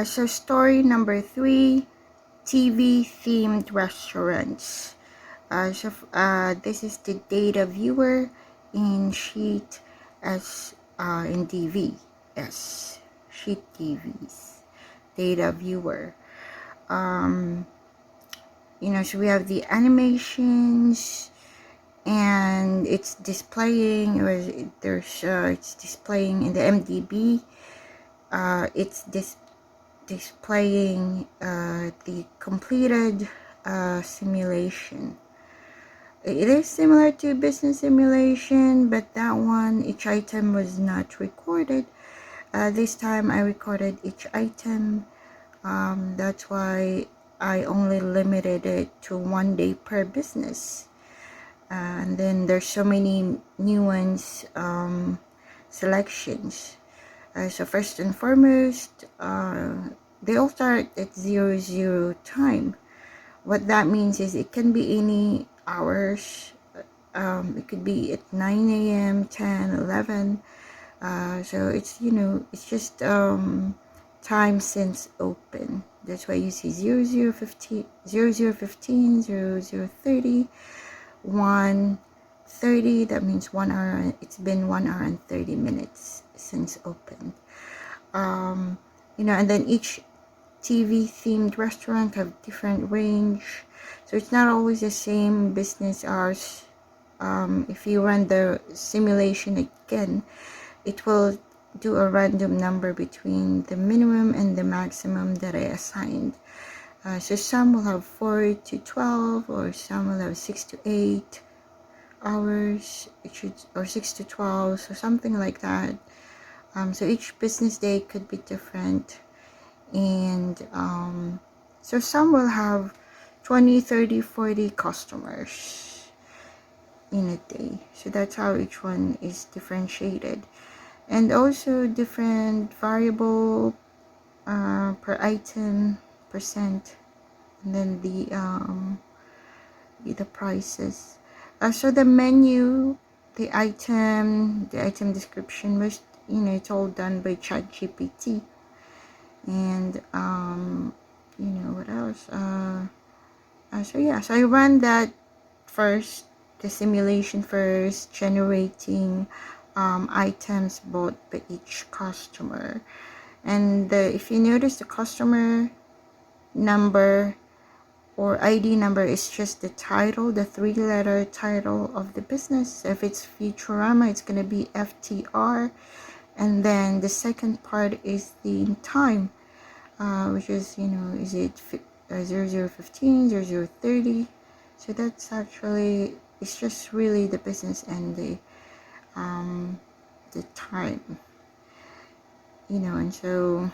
So story number 3, TV themed restaurants. This is the data viewer in sheet as in DVS, sheet TVs, data viewer. So we have the animations, and it's displaying, it's displaying in the MDB. It's displaying the completed simulation. It is similar to business simulation, but that one, each item was not recorded. This time I recorded each item. That's why I only limited it to 1 day per business. And then there's so many new ones, selections. So first and foremost, they all start at 00 time. What that means is it can be any hours. It could be at 9 a.m., 10, 11. So it's, it's just time since open. That's why you see 0015, 0015, 0030, 1:30. That means 1 hour. It's been 1 hour and 30 minutes since open. And then each TV themed restaurant have different range, so it's not always the same business hours. If you run the simulation again, it will do a random number between the minimum and the maximum that I assigned. So some will have 4 to 12, or some will have 6 to 8 hours, or 6 to 12, so something like that. So each business day could be different. And so some will have 20, 30, 40 customers in a day. So that's how each one is differentiated. And also different variable per item, percent, and then the prices. So the menu, the item description was, it's all done by ChatGPT. And what else? So I ran that first, the simulation first, generating items bought by each customer. And if you notice, the customer number or ID number is just the title, the 3-letter title of the business. If it's Futurama, it's going to be FTR. And then the second part is the time, which is, is it 0015, 0030. So that's actually, it's just really the business and the time, and so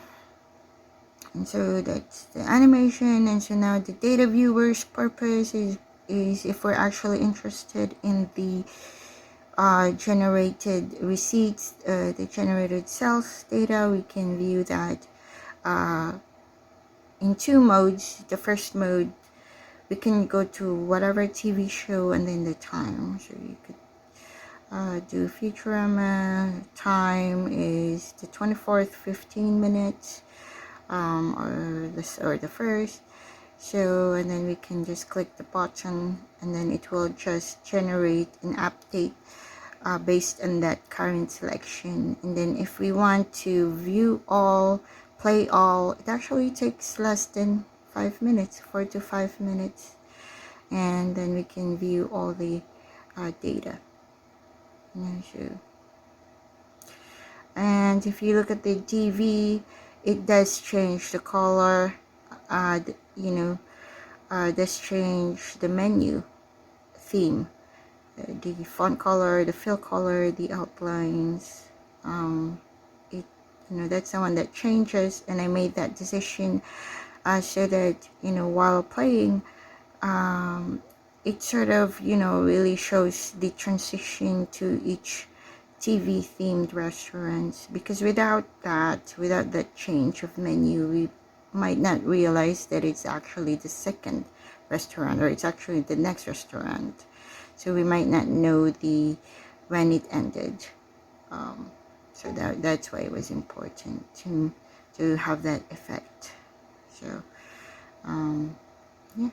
that's the animation. And so now the data viewer's purpose is if we're actually interested in the generated receipts, the generated sales data, we can view that in 2 modes. The first mode, we can go to whatever TV show and then the time. So you could do Futurama. Time is the 24th, 15 minutes, or the first. So, and then we can just click the button, and then it will just generate an update based on that current selection. And then if we want to view all, play all, it actually takes less than 5 minutes, 4 to 5 minutes, and then we can view all the data. And if you look at the TV, it does change the color, does change the menu theme, the font color, the fill color, the outlines. That's the one that changes, and I made that decision so that, while playing, it sort of, really shows the transition to each TV themed restaurants, because without that change of menu, we might not realize that it's actually the second restaurant, or it's actually the next restaurant. So we might not know when it ended. So that's why it was important to to have that effect. So yeah.